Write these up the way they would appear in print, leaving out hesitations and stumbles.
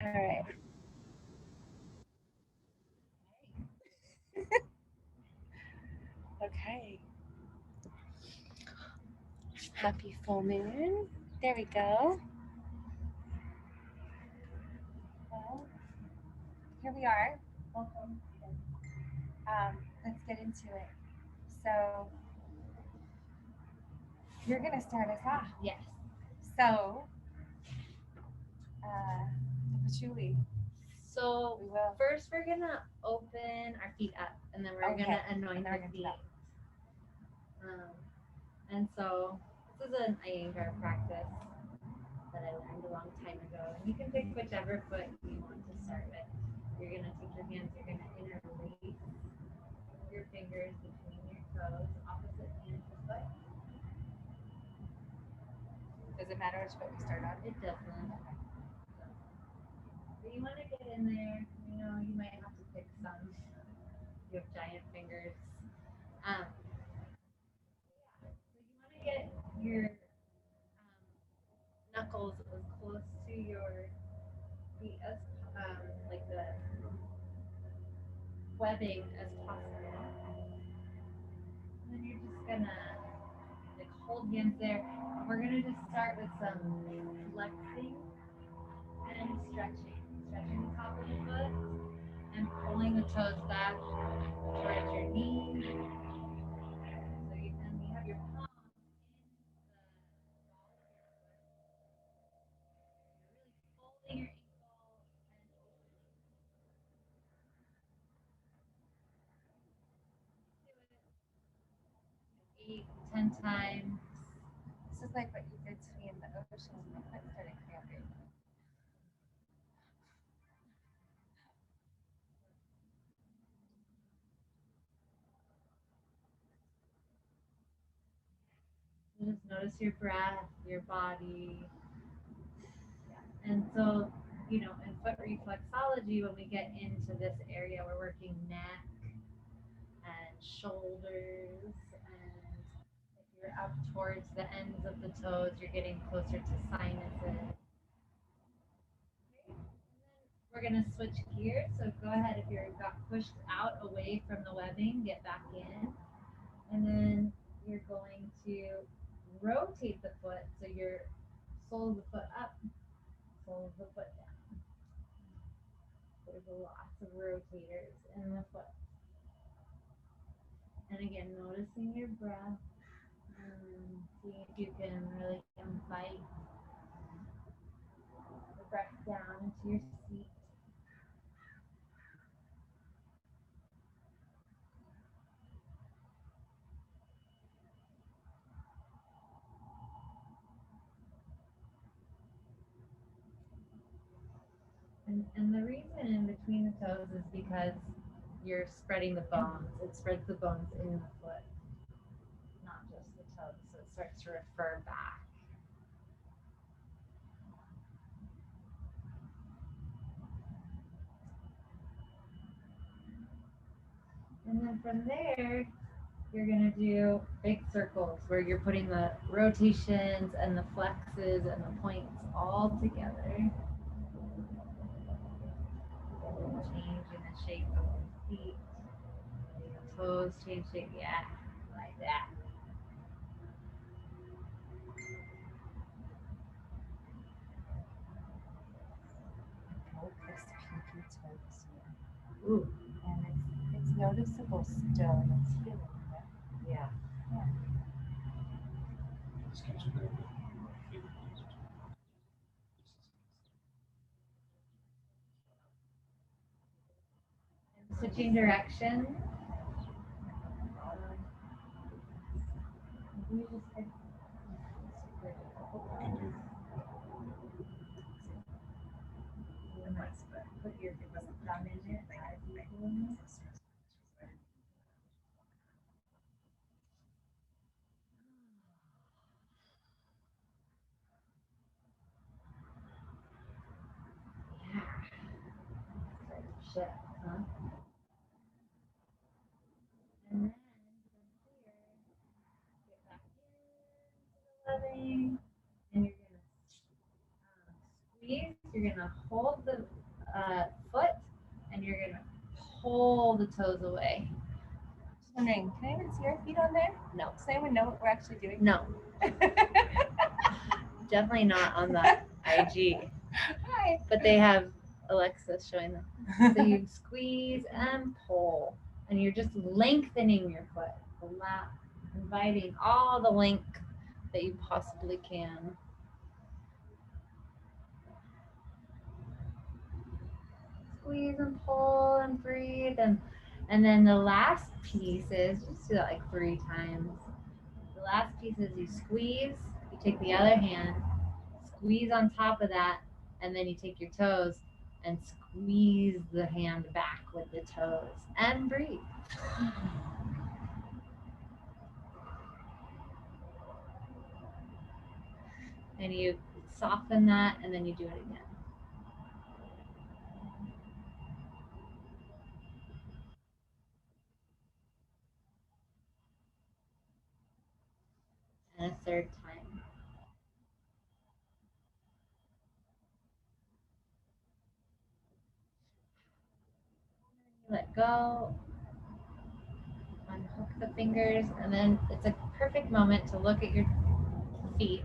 All right. Okay. Happy full moon. There we go. Well, here we are. Welcome. Let's get into it. So, you're going to start us off. Yes. So, uh, patchouli. So We will. first we're gonna open our feet up, and then we're gonna anoint And then we're the gonna do feet. that. And so this is an Iyengar practice that I learned a long time ago. And you can pick whichever foot you want to start with. You're gonna take your hands. You're gonna interlace your fingers between your toes, opposite hand to foot. Does it matter which foot we start on? It doesn't. So you want to get in there. You know, you might have to pick some. You have giant fingers. So you want to get your knuckles as close to your feet as like the webbing as possible. And then you're just gonna like hold hands there. And we're gonna just start with some flexing and stretching. Stretching the top of the foot and pulling the toes back towards your knees. So you have your palms in the ball of your foot. You're really folding your ankle and 8, 10 times. This is like what you did to me in the ocean when my foot started cramping. Just notice your breath, your body. Yeah. And so, you know, in foot reflexology, when we get into this area, we're working neck and shoulders. And if you're up towards the ends of the toes, you're getting closer to sinuses. We're going to switch gears. So go ahead, if you got pushed out away from the webbing, get back in. And then you're going to rotate the foot so your sole of the foot up, sole of the foot down. There's lots of rotators in the foot. And again, noticing your breath. See if you can really invite the breath down into your seat. And the reason in between the toes is because you're spreading the bones. It spreads the bones in the foot, not just the toes. So it starts to refer back. And then from there, you're going to do big circles where you're putting the rotations and the flexes and the points all together. Changing the shape of the feet. The toes change shape. Yeah, like that. Focus pinky toes here. Ooh. And it's noticeable still, and it's healing. Yeah. Yeah. Switching direction. You just put your thumb in there. Shift, huh? And then from here, get back into the webbing, and you're gonna squeeze. You're gonna hold the pull the toes away. Just wondering, can I even see our feet on there? No. Does anyone know what we're actually doing? No, definitely not on the IG. Hi. But they have Alexa showing them. So you squeeze and pull, and you're just lengthening your foot, inviting all the length that you possibly can. Squeeze and pull and breathe, and then the last piece is just do that like 3 times. The last piece is you squeeze, you take the other hand, squeeze on top of that, and then you take your toes and squeeze the hand back with the toes and breathe. And you soften that, and then you do it again. And a third time. Let go, unhook the fingers, and then it's a perfect moment to look at your feet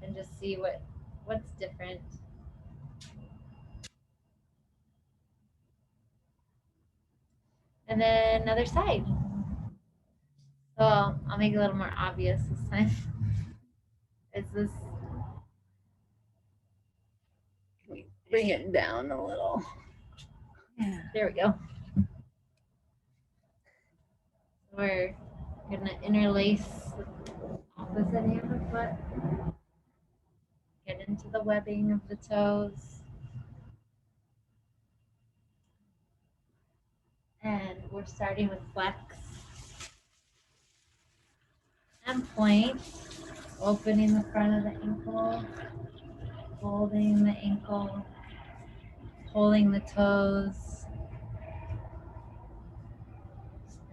and just see what's different. And then another side. So I'll make it a little more obvious this time. It's this. Can we bring it down a little? Yeah. There we go. We're gonna interlace the opposite hand and foot. Get into the webbing of the toes. And we're starting with flex and point, opening the front of the ankle, folding the ankle, pulling the toes,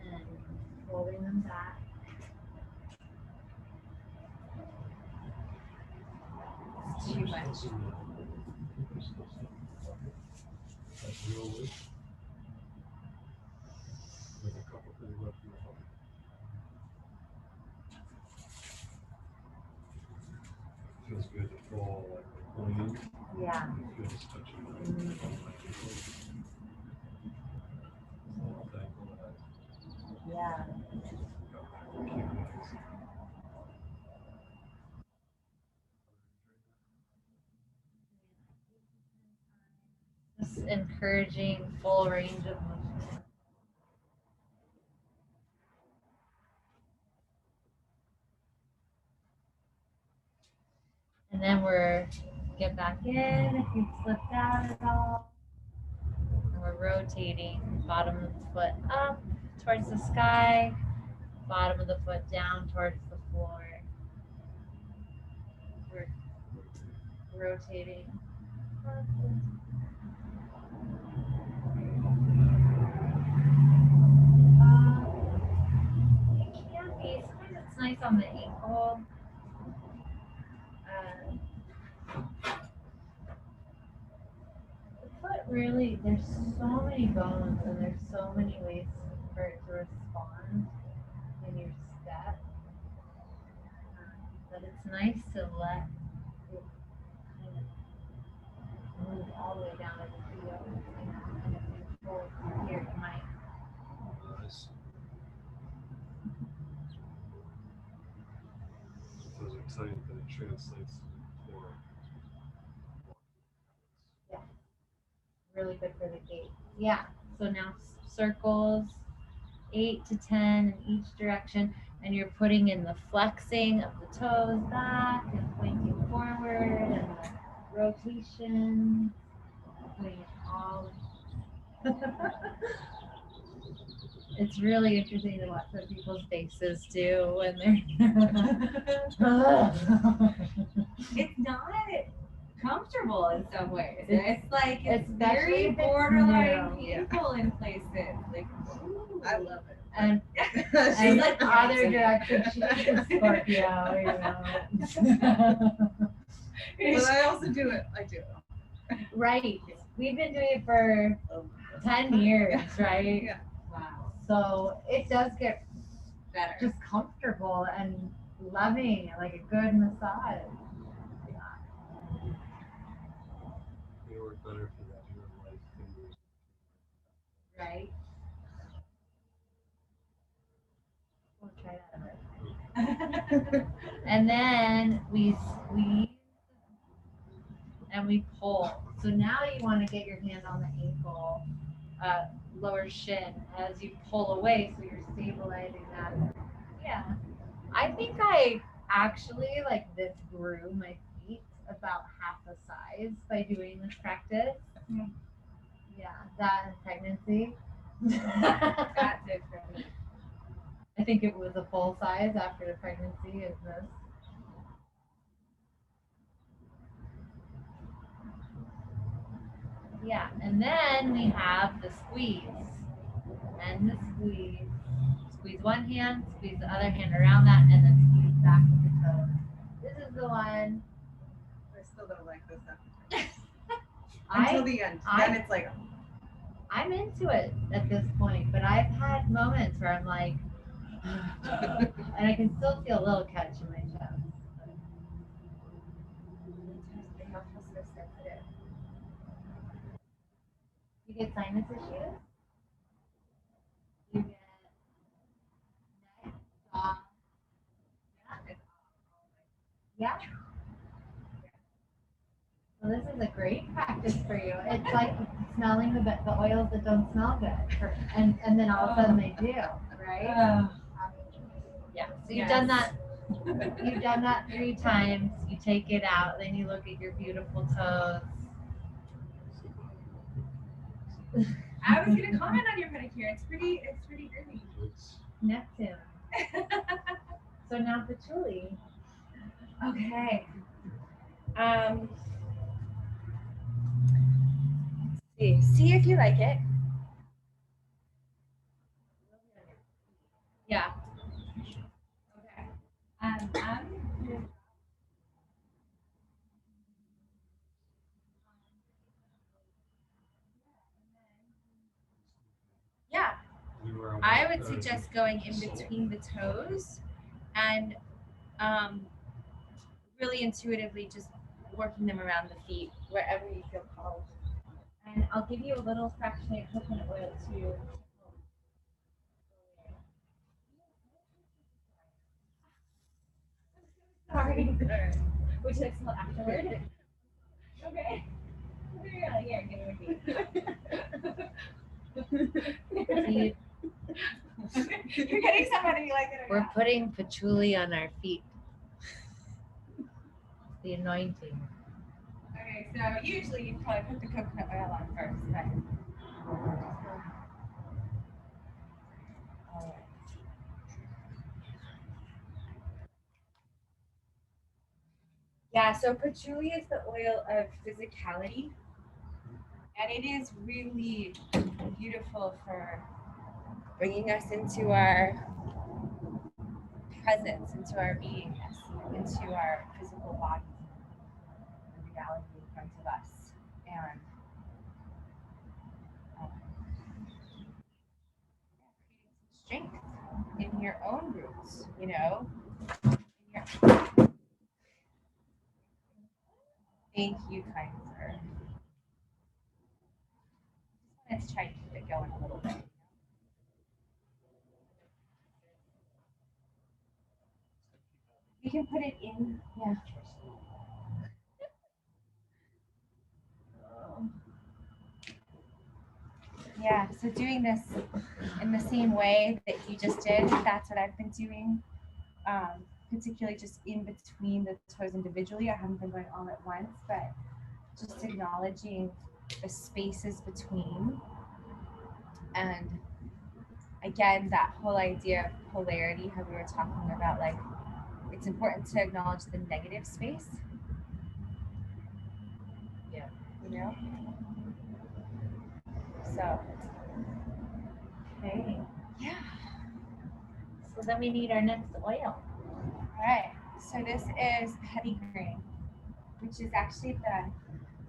and folding them back. It's too much. Feels good to fall like clean. Yeah. Good just touching Yeah. Just encouraging full range of motion. And then we're get back in if you've slipped out at all. And we're rotating bottom of the foot up towards the sky, bottom of the foot down towards the floor. We're rotating. It can be, sometimes it's nice on the ankle. The foot really, there's so many bones and there's so many ways for it to respond in your step. But it's nice to let it kind of move all the way down to the heel and kind of control here. You might. Nice. Those are tight, but it translates to the floor. Yeah. Really good for the gait. Yeah. So now circles, 8 to 10 in each direction, and you're putting in the flexing of the toes back and pointing forward and the rotation, putting it all. It's really interesting to watch what people's faces do when they're. It's not comfortable in some ways. It's like it's especially very if it's borderline new. Yeah. painful in places. Like, ooh. I love it. And She's like the other direction, she's a Scorpio, you know. But I also do it. I do it. Right. We've been doing it for 10 years, right? Yeah. Wow. So it does get Better. just comfortable and loving, like a good massage. They work better for that inner light fingers. Right? We'll try that. And then we squeeze and we pull. So now you want to get your hand on the ankle, lower shin as you pull away, so you're stabilizing that. Yeah. I think I actually like this grew my feet about half the size by doing this practice. Mhm. Yeah, that and pregnancy. That did for me. I think it was a full size after the pregnancy is this. Yeah, and then we have the squeeze. And the squeeze. Squeeze one hand, squeeze the other hand around that, and then squeeze back with the toes. This is the one. I still don't like this until the end. Then it's like, I'm into it at this point, but I've had moments where I'm like, and I can still feel a little catch in my chest. They feel so sensitive. You get sinus issues? You get neck, jaw. Yeah. Well, this is a great practice for you. It's like smelling the oils that don't smell good, and then all of a sudden they do, right? Yeah. So you've done that. You've done that 3 times. You take it out, then you look at your beautiful toes. I was gonna comment on your pedicure. It's pretty groovy. It's Neptune. So now patchouli. Okay. See if you like it. Yeah. Okay. Yeah. anywhere on I my would third. suggest going in between the toes and really intuitively just working them around the feet wherever you feel called. And I'll give you a little fraction of coconut oil too. Sorry. Would you like some afterward? Okay. Here, give me See, You're getting somebody you like it or we're not. putting patchouli on our feet. The anointing. Okay, so usually you probably put the coconut oil on first, but yeah, so patchouli is the oil of physicality, and it is really beautiful for bringing us into our presence, into our beingness, into our physical body, the reality in front of us, and creating some strength in your own roots, you know. Thank you, kind sir. Let's try to keep it going a little bit. You can put it in, yeah. Yeah, so doing this in the same way that you just did, that's what I've been doing. Particularly just in between the toes individually. I haven't been going all at once, but just acknowledging the spaces between. And again, that whole idea of polarity, how we were talking about, like, it's important to acknowledge the negative space. Yeah. You know? So, Okay. yeah. So then we need our next oil. All right. So this is petitgrain, which is actually the.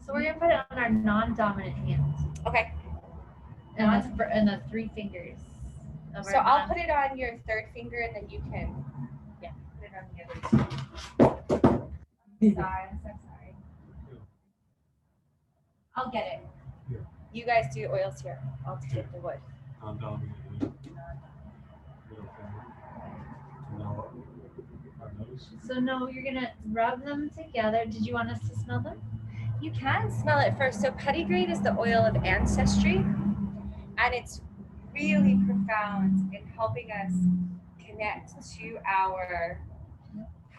So we're gonna put it on our non-dominant hands. Okay. And the 3 fingers. Of So our I'll non- put it on your third finger, and then you can Yeah. put it on the other. Sorry, I'm so sorry. I'll get it. Yeah. You guys do oils here. I'll take the wood. Non-dominant hand, middle finger. No, our nose. So no, you're gonna rub them together. Did you want us to smell them? You can smell it first. So pettigrade is the oil of ancestry, and it's really profound in helping us connect to our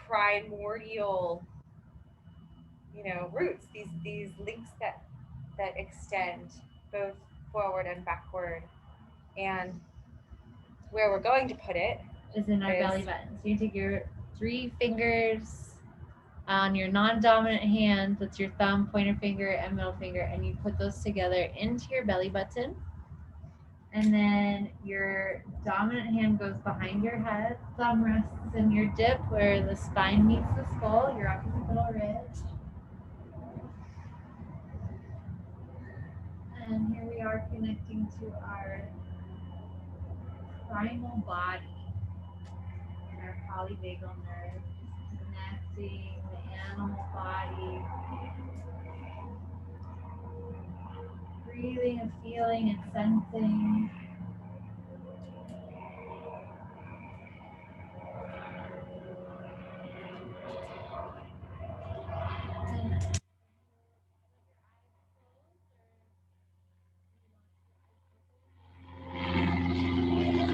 primordial, roots. These links that extend both forward and backward. And where we're going to put it Is in our belly button. So you take your 3 fingers on your non-dominant hand, that's your thumb, pointer finger, and middle finger, and you put those together into your belly button. And then your dominant hand goes behind your head, thumb rests in your dip where the spine meets the skull, your occipital ridge. And here we are connecting to our primal body and our polyvagal nerve, connecting the animal body, breathing and feeling and sensing.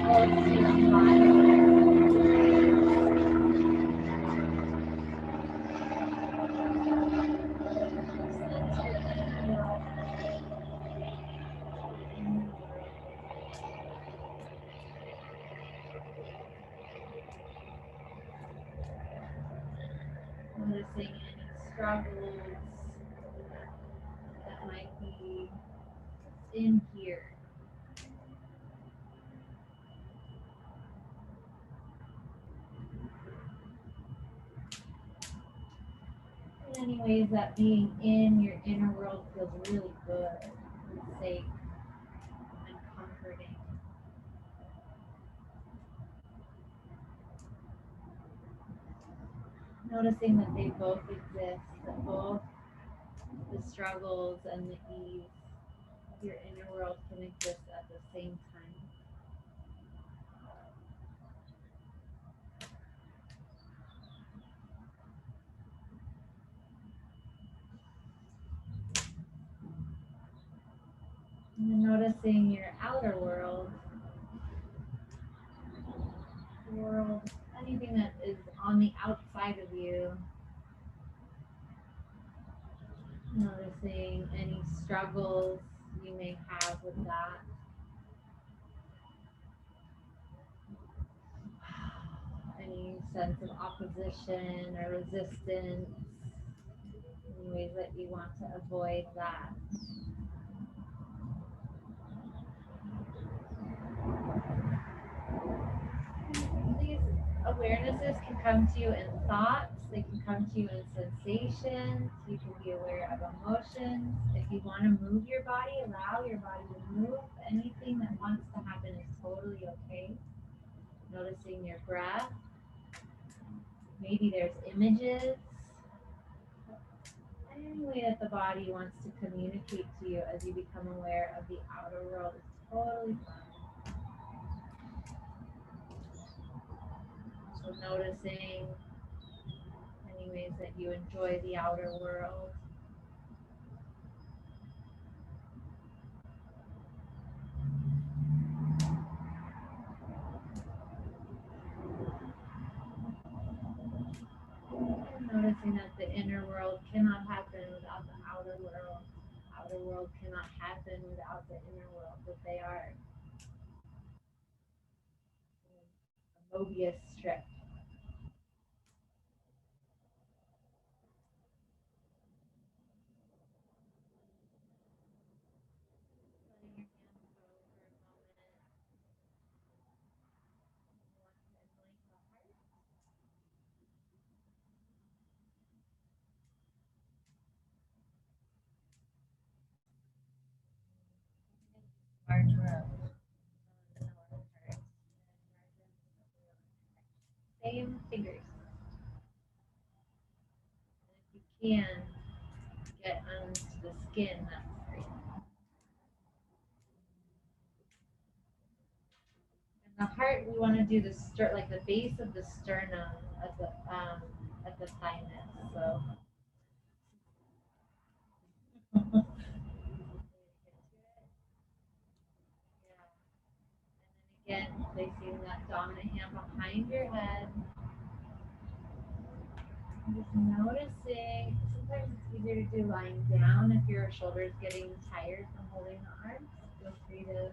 Close to your body. Noticing any struggles that might be in here. In any ways that being in your inner world feels really good and safe and comforting. Noticing that they both exist, that both the struggles and the ease of your inner world can exist at the same time. And then noticing your outer world, anything that is on the outside of you. Noticing any struggles you may have with that. Any sense of opposition or resistance, any ways that you want to avoid that. These awarenesses can come to you in thoughts, they can come to you in sensations, you can be aware of emotions. If you want to move your body, allow your body to move. Anything that wants to happen is totally okay. Noticing your breath. Maybe there's images. Any way that the body wants to communicate to you as you become aware of the outer world is totally fine. So noticing any ways that you enjoy the outer world. And noticing that the inner world cannot happen without the outer world. Outer world cannot happen without the inner world, that they are a Mobius strip. Letting your hands go for a moment. Same fingers. If you can get onto the skin, that's great. And the heart, we want to do the like the base of the sternum at the thymus. So. Yeah. And then again, placing that dominant hand behind your head. Just noticing, sometimes it's easier to do lying down if your shoulder's getting tired from holding the arms. Feel free to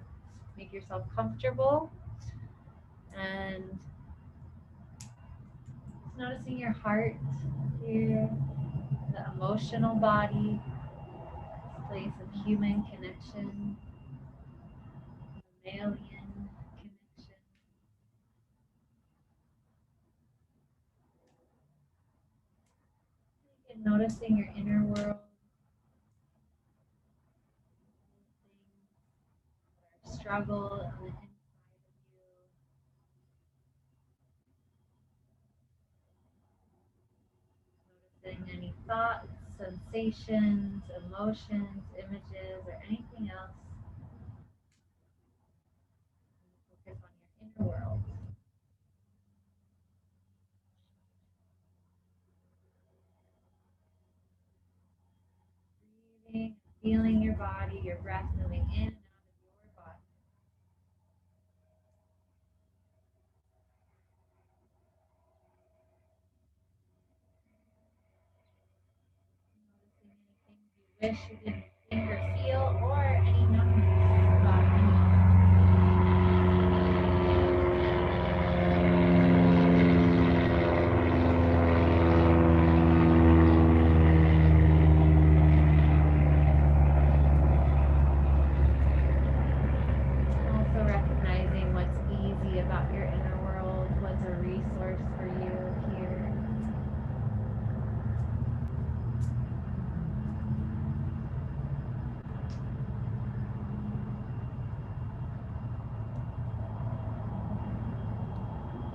make yourself comfortable. And just noticing your heart here, the emotional body, this place of human connection, mammalian connection. And noticing your inner world. Struggle on the inside of you. Noticing any thoughts, sensations, emotions, images, or anything else. Focus on your inner world. Breathing, feeling your body, your breath moving in and out of your body. Noticing anything you wish you didn't think or feel, or any numbness about anything. Also recognizing what's easy about your inner world, what's a resource for you here.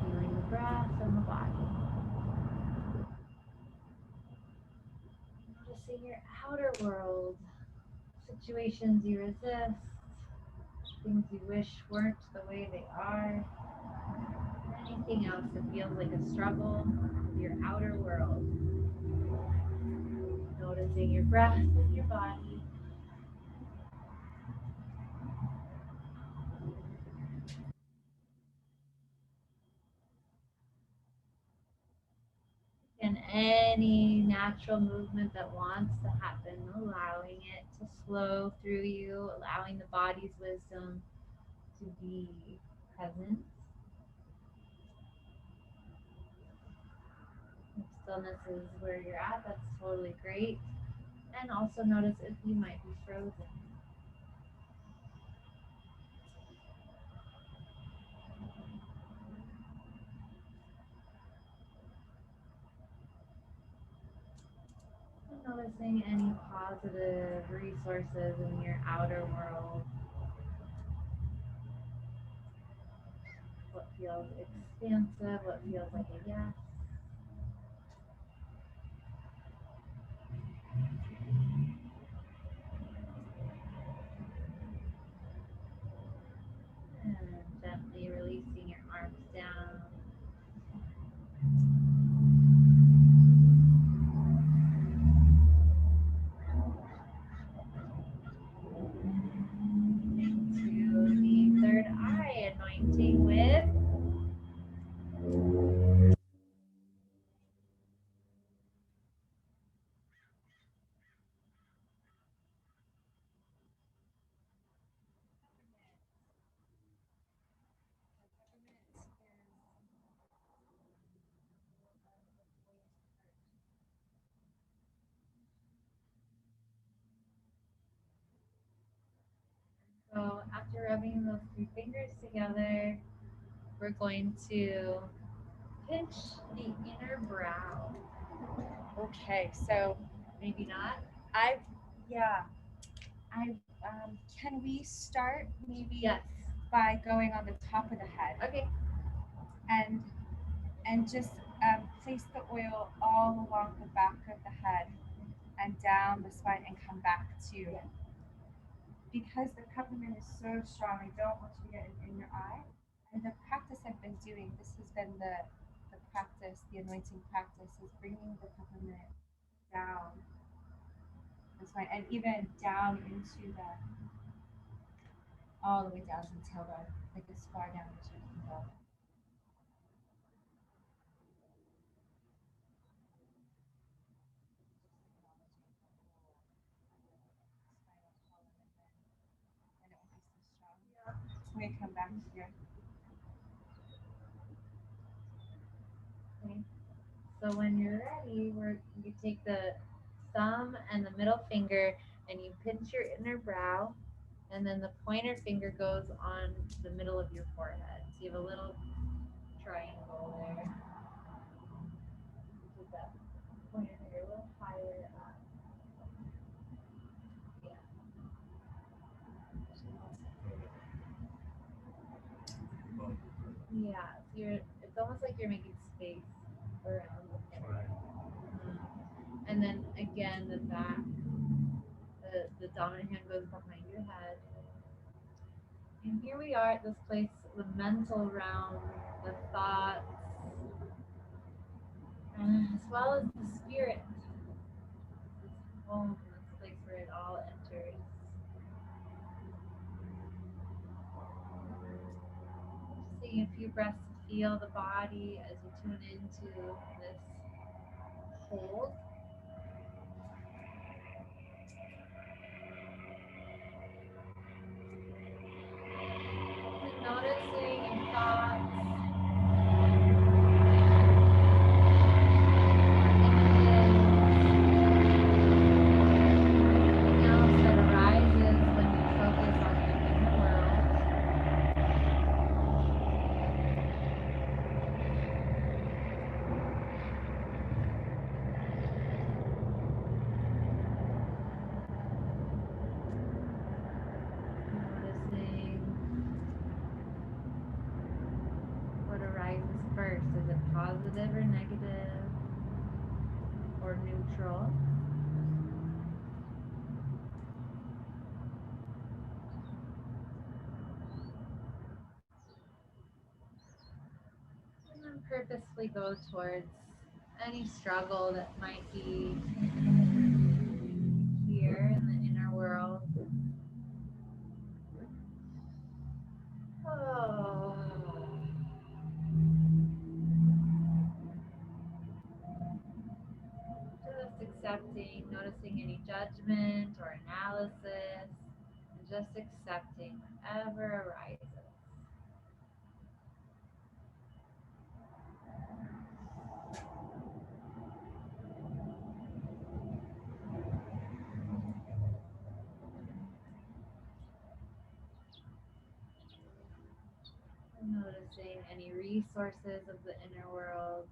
Feeling the breath and the body. Noticing your outer world, situations you resist, things you wish weren't the way they are, anything else that feels like a struggle with your outer world. Noticing your breath and your body. And any natural movement that wants to happen, allowing it to flow through you, allowing the body's wisdom to be present. If stillness is where you're at, that's totally great. And also notice if you might be frozen. And noticing any positive resources in your outer world. What feels expansive, what feels like a yes. And gently releasing your arms down. Into the third eye, anointing with So after rubbing those three fingers together, we're going to pinch the inner brow. Okay, so Maybe not. I Can we start maybe Yes. by going on the top of the head Okay. and just place the oil all along the back of the head and down the spine and come back to, because the peppermint is so strong, I don't want you to get it in your eye. And the practice I've been doing, this has been the practice, the anointing practice, is bringing the peppermint down the spine and even down into the, all the way down to the tailbone, like as far down as you can go. And it won't be so strong. When we come back here. Okay. So when you're ready, you take the thumb and the middle finger and you pinch your inner brow, and then the pointer finger goes on the middle of your forehead. So you have a little triangle there. Put that pointer finger a little higher up. Yeah. Yeah. So it's almost like you're making space around the forehead. And then again, the back, the dominant hand goes behind your head. And here we are at this place, the mental realm, the thoughts, as well as the spirit. This home, this place where it all enters. Just taking a few breaths to feel the body as you tune into this hold. And noticing your thoughts. First, is it positive or negative or neutral? And then purposely go towards any struggle that might be here in the inner world. Oh. Just accepting, noticing any judgment or analysis, and just accepting whatever arises. And noticing any resources of the inner world.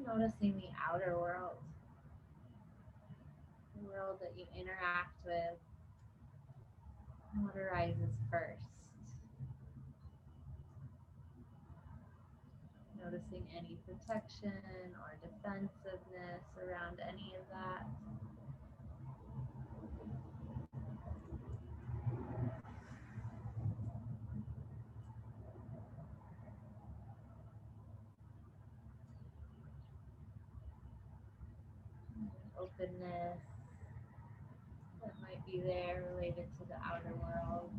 Noticing the outer world, the world that you interact with, and what arises first. Noticing any protection or defensiveness around any of that. Openness that might be there related to the outer world.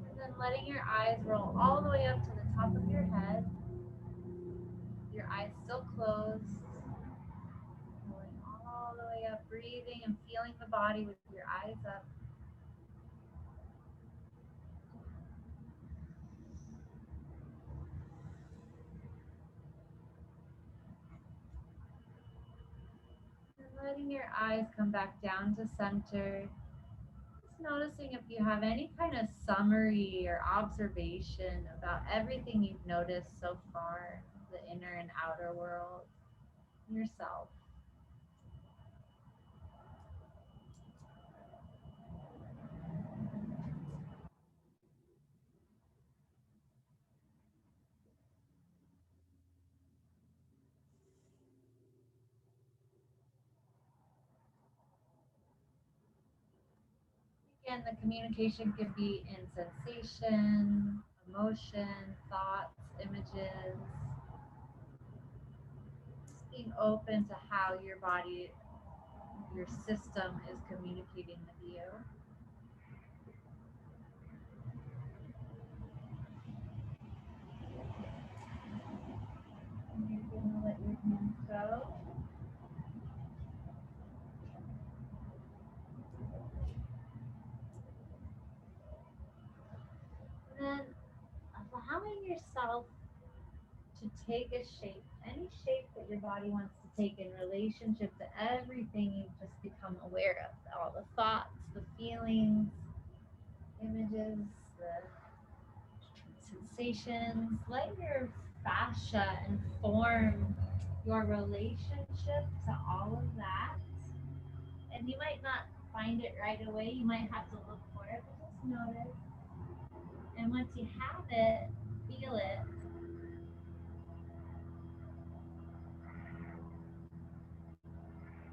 And then letting your eyes roll all the way up to the top of your head. Your eyes still closed. Rolling all the way up. Breathe breathing and feeling the body with your eyes up. And letting your eyes come back down to center. Just noticing if you have any kind of summary or observation about everything you've noticed so far, the inner and outer world, yourself. Again, the communication can be in sensation, emotion, thoughts, images. Just being open to how your body, your system is communicating with you. And you're going to let your hands go. And then allowing yourself to take a shape, any shape that your body wants to take in relationship to everything you've just become aware of, all the thoughts, the feelings, images, the sensations. Let your fascia inform your relationship to all of that. And you might not find it right away, you might have to look for it, but just notice. And once you have it, feel it.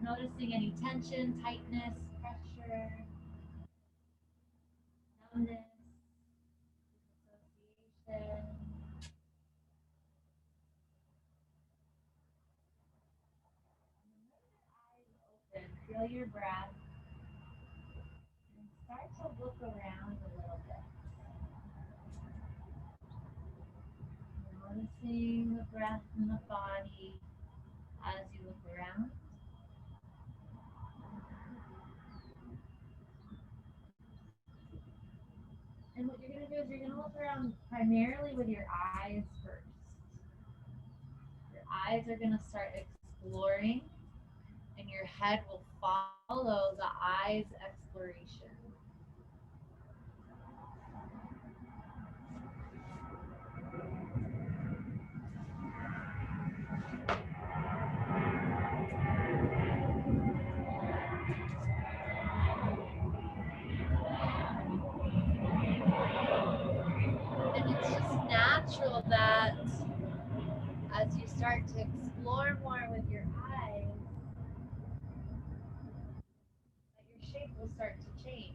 Noticing any tension, tightness, pressure, numbness, disassociation. And feel your breath. And start to look around a little bit. Noticing the breath in the body as you look around. And what you're going to do is you're going to look around primarily with your eyes first. Your eyes are going to start exploring, and your head will follow the eyes' exploration. And it's just natural that as you start to explore more with your eyes, that your shape will start to change.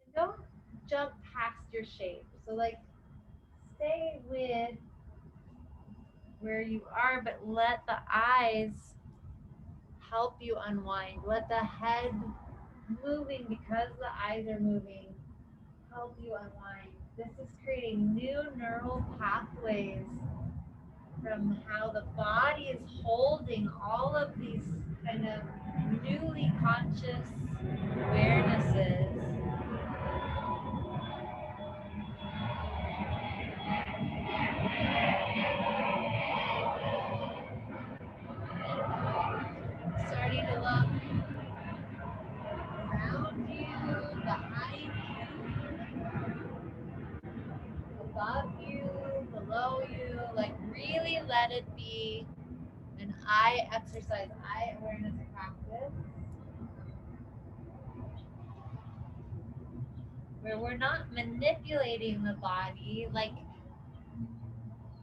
And don't jump past your shape. So like stay with where you are, but let the eyes help you unwind. Let the head moving, because the eyes are moving, help you unwind. This is creating new neural pathways from how the body is holding all of these kind of newly conscious awarenesses. Starting to look around you, behind you, above you, below you. Like really let it be an eye exercise, eye awareness practice, where we're not manipulating the body, like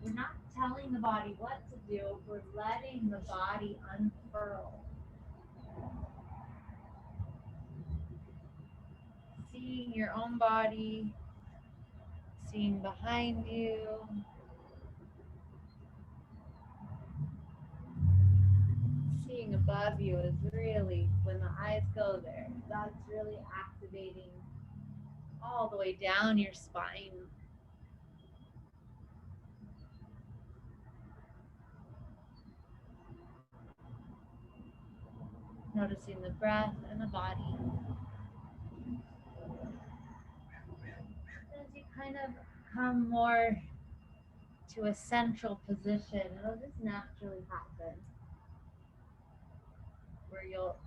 we're not telling the body what to do, we're letting the body unfurl. Seeing your own body, seeing behind you, seeing above you is really, when the eyes go there, that's really activating all the way down your spine. Noticing the breath and the body. As you kind of come more to a central position, it'll just naturally happen. Where you'll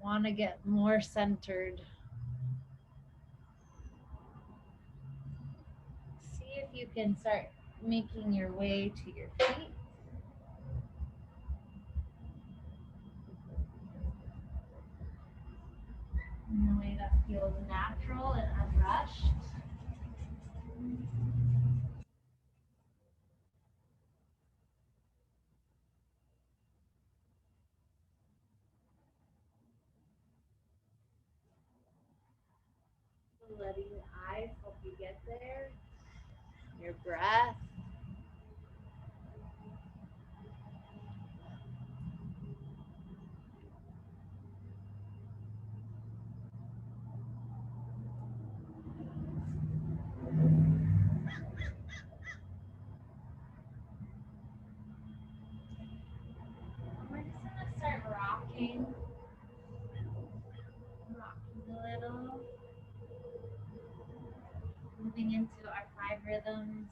want to get more centered. See if you can start making your way to your feet. In a way that feels natural and unrushed. Letting the eyes help you get there. Your breath. We're just gonna start rocking. Rocking a little. Moving into our 5 rhythms.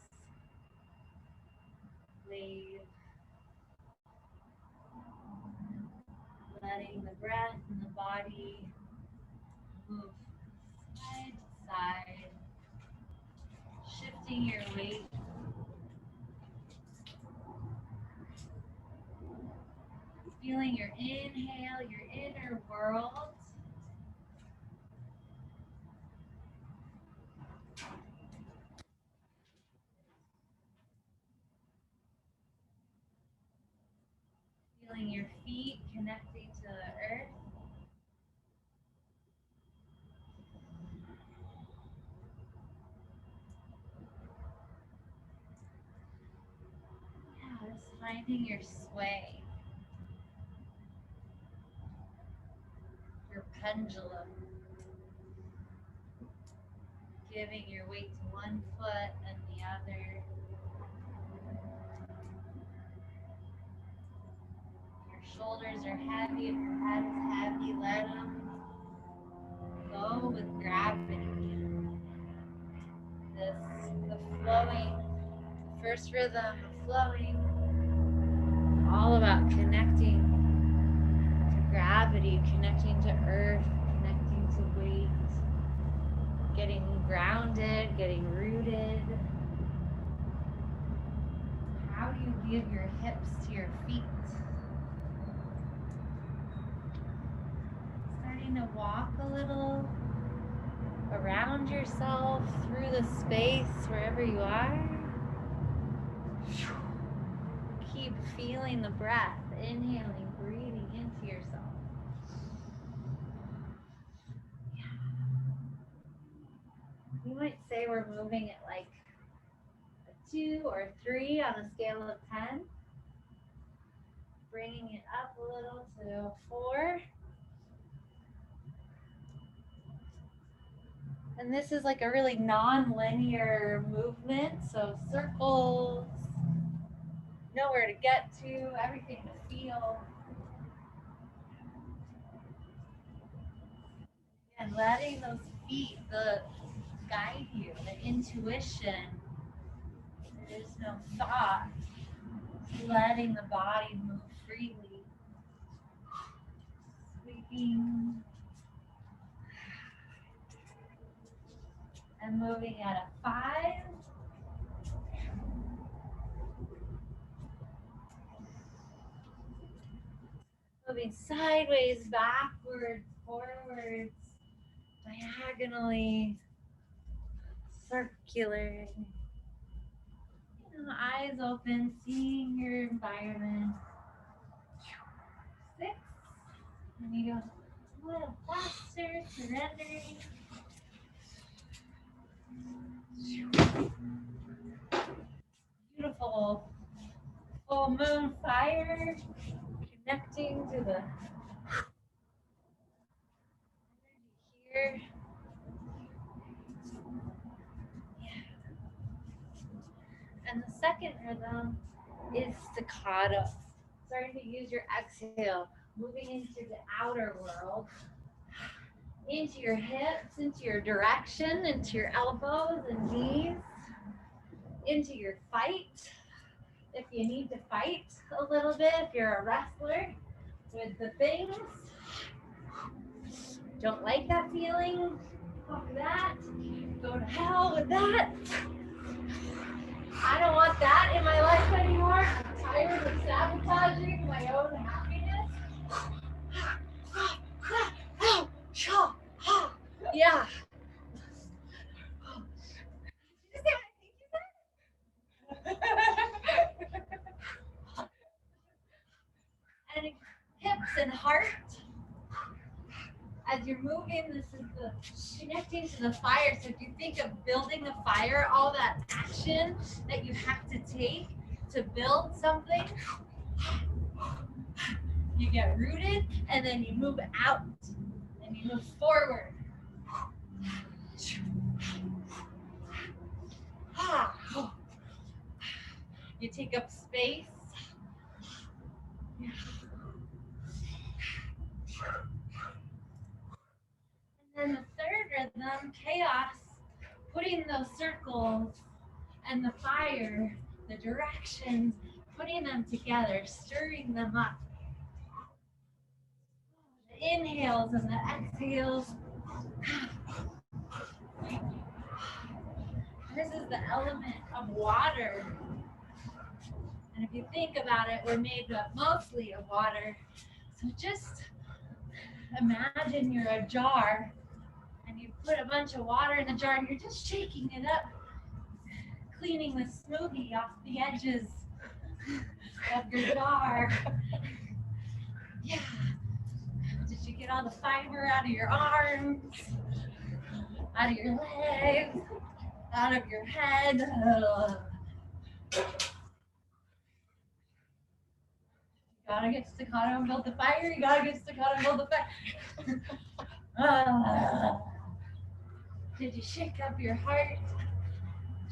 Wave. Letting the breath and the body move side to side. Shifting your weight. Feeling your inhale, your inner world. Feeling your feet connecting to the earth. Yeah, just finding your sway. Your pendulum. Giving your weight to one foot and the other. Your shoulders are heavy, if your head is heavy, let them go with gravity. The flowing, the first rhythm, the flowing, all about connecting to gravity, connecting to earth, connecting to weight, getting grounded, getting rooted. How do you give your hips to your feet? Starting to walk a little around yourself, through the space, wherever you are. Keep feeling the breath, inhaling, breathing into yourself. Yeah. You might say we're moving at like a 2 or 3 on a scale of 10. Bringing it up a little to 4. And this is like a really non-linear movement, so circles, nowhere to get to, everything to feel. And letting those feet guide you, the intuition. There's no thought. Just letting the body move freely. Sweeping. And moving at a 5. Moving sideways, backwards, forwards, diagonally, circular. Eyes open, seeing your environment. 6. And you go a little faster, surrendering. Beautiful full moon fire, connecting to the energy here. Yeah. And the second rhythm is staccato. Starting to use your exhale moving into the outer world, into your hips, into your direction, into your elbows and knees, into your fight. If you need to fight a little bit, if you're a wrestler with the things, don't like that feeling, fuck that, go to hell with that. I don't want that in my life anymore. I'm tired of sabotaging my own happiness. Yeah. And hips and heart. As you're moving, this is the connecting to the fire. So if you think of building a fire, all that action that you have to take to build something, you get rooted and then you move out and you move forward. You take up space. And then the third rhythm, chaos, putting those circles and the fire, the directions, putting them together, stirring them up. The inhales and the exhales. This is the element of water. And if you think about it, we're made up mostly of water. So just imagine you're a jar and you put a bunch of water in the jar and you're just shaking it up, cleaning the smoothie off the edges of your jar. Yeah. Did you get all the fiber out of your arms, out of your legs, out of your head? You gotta get staccato and build the fire. You gotta get staccato and build the fire. Did you shake up your heart?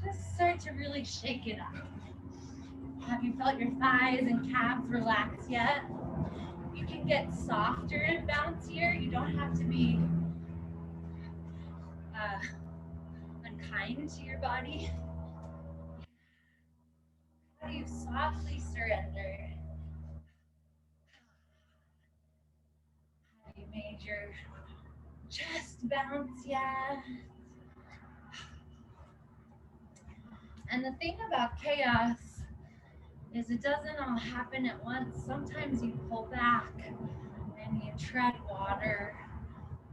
Just start to really shake it up. Have you felt your thighs and calves relax yet? You can get softer and bouncier. You don't have to be unkind to your body. How do you softly surrender? Have you made your chest bounce yet? And the thing about chaos is it doesn't all happen at once. Sometimes you pull back and you tread water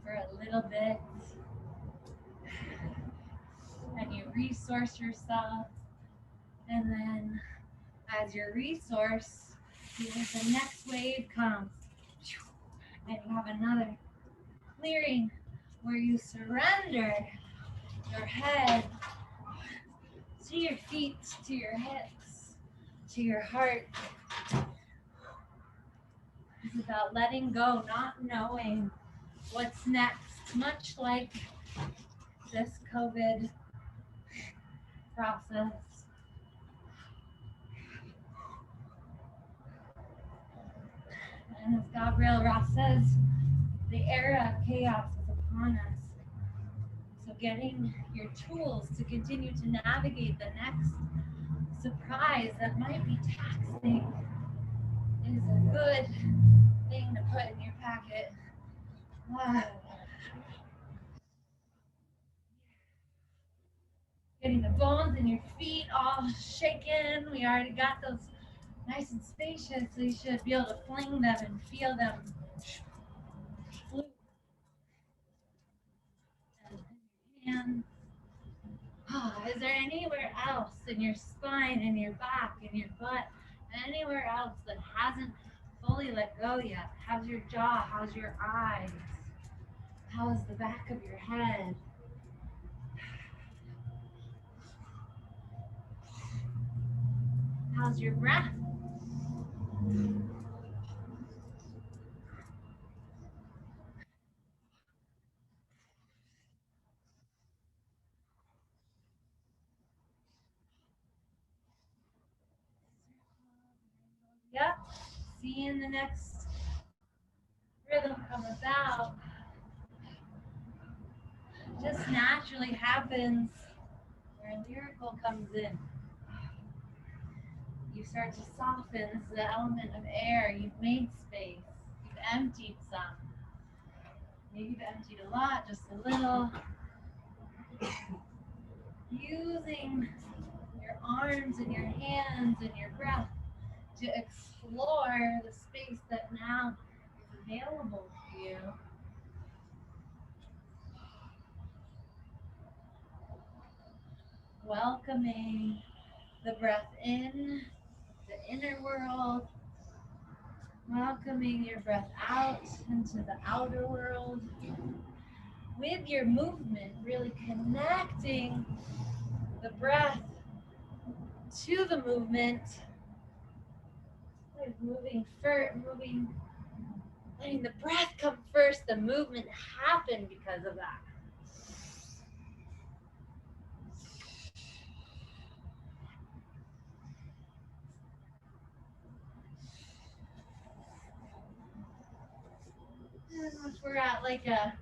for a little bit and you resource yourself. And then as your resource, the next wave comes and you have another clearing where you surrender your head to your feet, to your hips, to your heart. It's about letting go, not knowing what's next, much like this COVID process. And as Gabrielle Roth says, the era of chaos is upon us. So getting your tools to continue to navigate the next surprise that might be taxing is a good thing to put in your packet. Getting the bones in your feet all shaken. We already got those nice and spacious, so you should be able to fling them and feel them. And is there anywhere else in your spine, in your back, in your butt, anywhere else that hasn't fully let go yet? How's your jaw? How's your eyes? How's the back of your head? How's your breath? Yep. See you in the next rhythm come about just naturally happens where lyrical comes in. You start to soften. This is the element of air. You've made space. You've emptied some. Maybe you've emptied a lot, just a little. Using your arms and your hands and your breath to explore the space that now is available to you. Welcoming the breath in, the inner world. Welcoming your breath out into the outer world. With your movement, really connecting the breath to the movement. Letting the breath come first, the movement happen because of that. And if we're at like a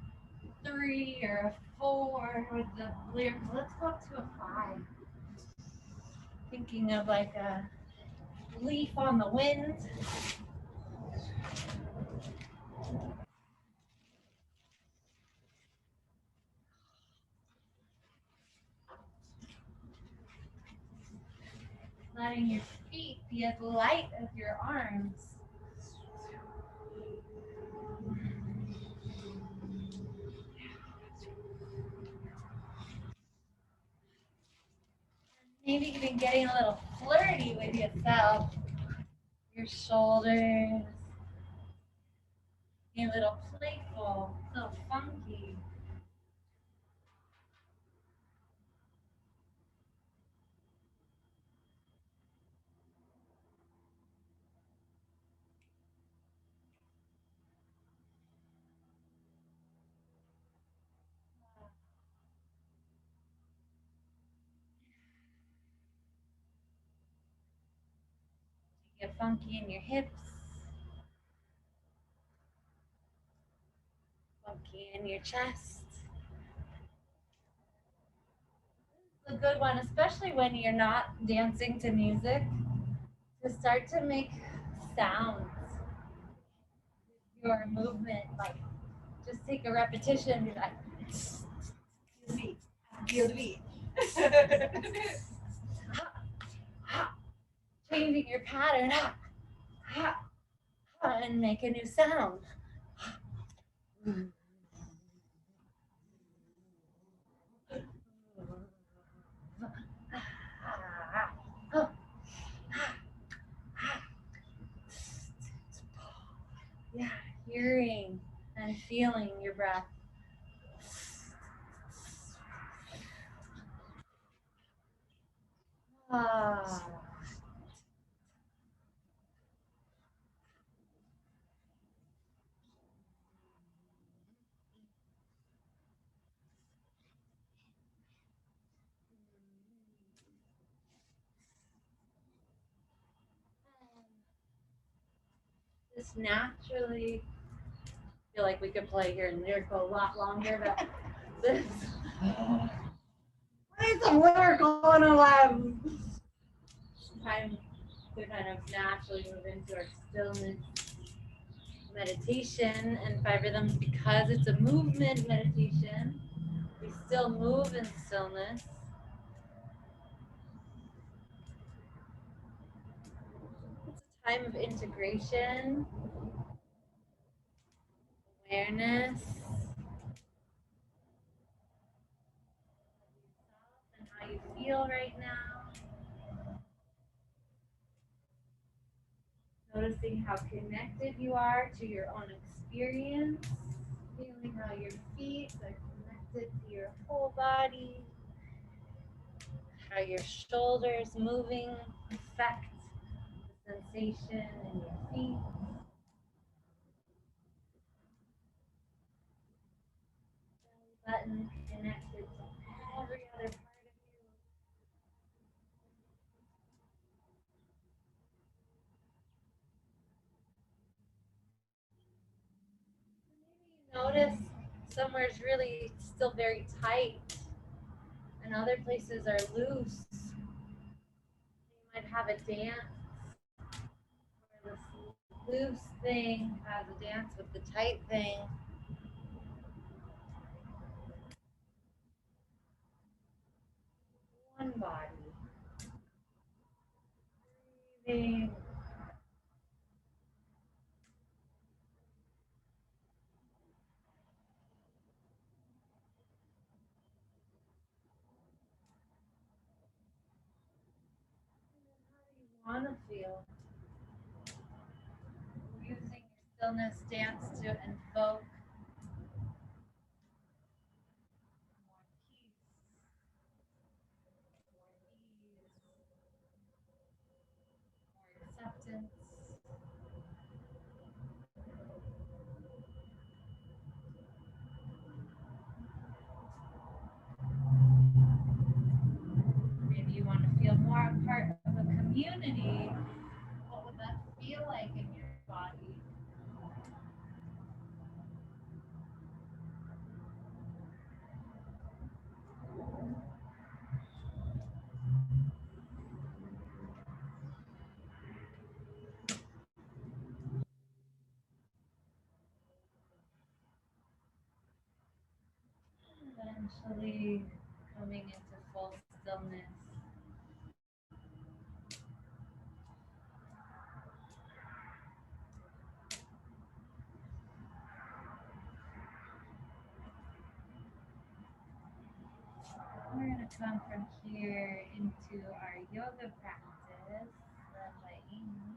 3 or a 4 with the lyrics, let's go up to a 5. Thinking of like a leaf on the wind. Letting your feet be as light as your arms. Maybe even getting a little flirty with yourself. Your shoulders. Being a little playful, a little funky. Get funky in your hips. Funky in your chest. This is a good one, especially when you're not dancing to music, to start to make sounds. Your movement, like just take a repetition, be like, feel the beat. Changing your pattern, and make a new sound. Yeah, hearing and feeling your breath. Just naturally feel like we could play here in lyrical a lot longer, but this play some lyrical in our lives. Time to kind of naturally move into our stillness meditation and 5 rhythms. Because it's a movement meditation, we still move in stillness. It's a time of integration, awareness, and how you feel right now. Noticing how connected you are to your own experience. Feeling how your feet are connected to your whole body. How your shoulders moving affect the sensation in your feet. Button connected to every other part of you. Notice somewhere is really still very tight and other places are loose. You might have a dance where this loose thing has a dance with the tight thing. One body. Breathing. Want to feel using your stillness dance to invoke more peace, more ease, more acceptance. Maybe you want to feel more a part of a community. What would that feel like in your body? Eventually coming into full stillness. We're going to come from here into our yoga practice led by Amy.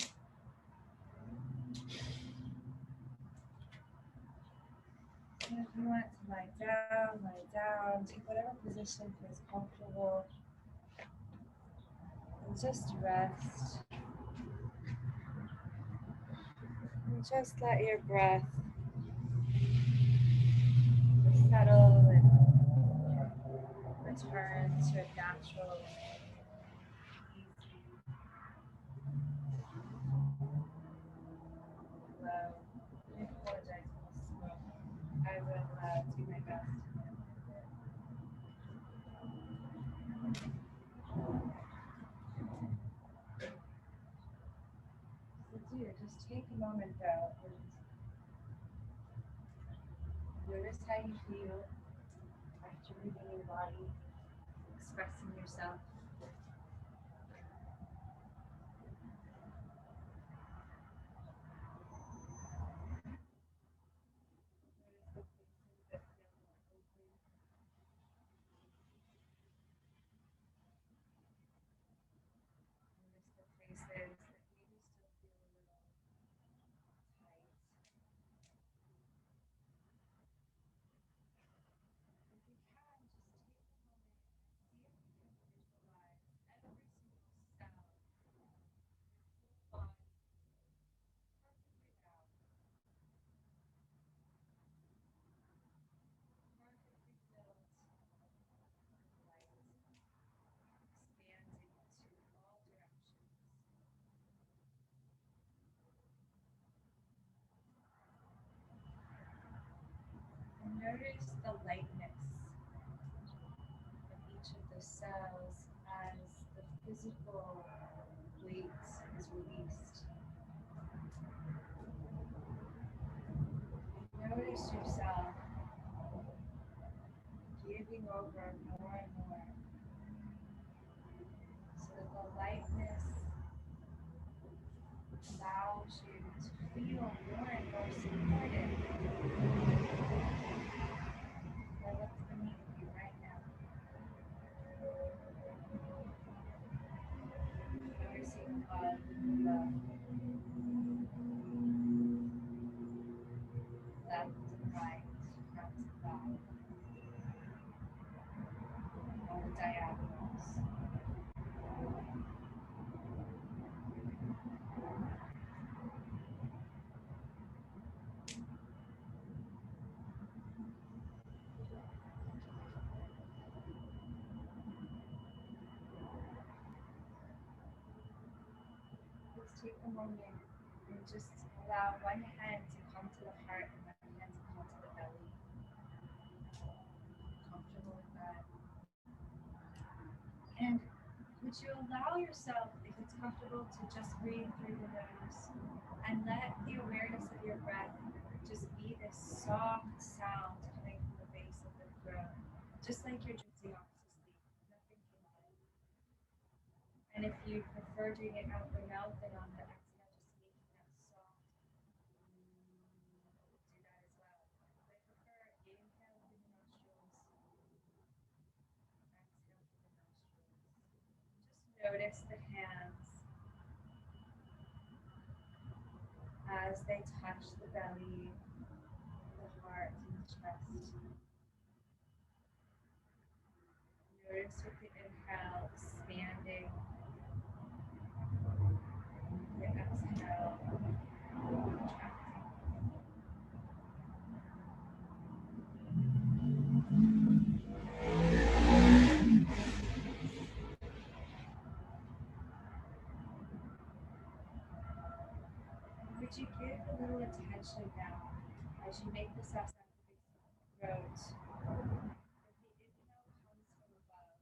So if you want to lie down, take whatever position feels comfortable. And just rest. And just let your breath settle and return to a natural, easy flow. I apologize for the smoke. I will do my best. So just take a moment though and notice how you feel after moving your body, expressing yourself. Notice the places that maybe still feel a little tight. If you can, just take a moment and see if you can visualize every single cell, your whole body, perfectly balanced, perfectly filled with light, expanding to all directions. And notice the lightness of each of the cells as the physical weight is released. Notice yourself giving over more and more so that the lightness allows you to feel more and more supported by what's beneath you right now. Noticing love, left and right, front and back, all the diagonals. Let's take a moment and just allow one hand to come to the heart and one hand to come to the belly. Would you allow yourself, if it's comfortable, to just breathe through the nose and let the awareness of your breath just be this soft sound coming from the base of the throat, just like you're drifting off to sleep, nothing dramatic. And if you prefer doing it out the mouth and on the exhale, just making that soft, do that as well. But I prefer inhale through the nostrils, exhale through the nostrils. Just notice the hands as they touch the belly, the heart, and the chest. Notice with the inhale, expanding, the exhale, contracting. Would you give a little attention now as you make this up at the base of the throat? If the inhale comes from above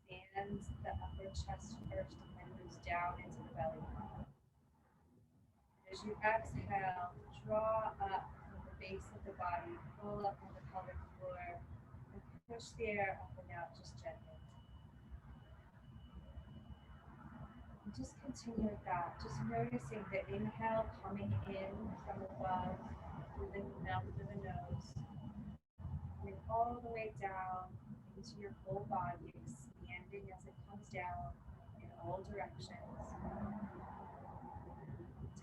and expands the upper chest first and then moves down into the belly. As you exhale, draw up from the base of the body, pull up on the pelvic floor, and push the air up and out just gently. And just continue with that, just noticing the inhale coming in from above through the mouth of the nose, coming all the way down into your whole body, expanding as it comes down in all directions.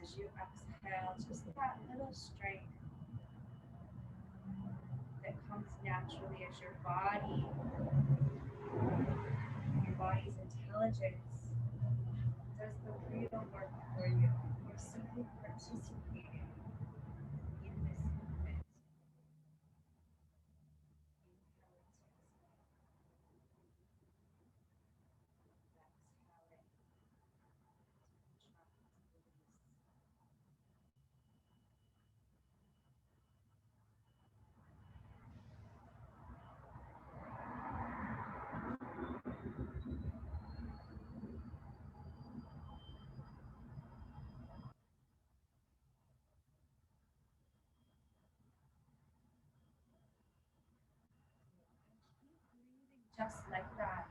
As you exhale, just that little strength that comes naturally as your body's intelligence does the real work for you. You're simply participating in this movement. Just like that.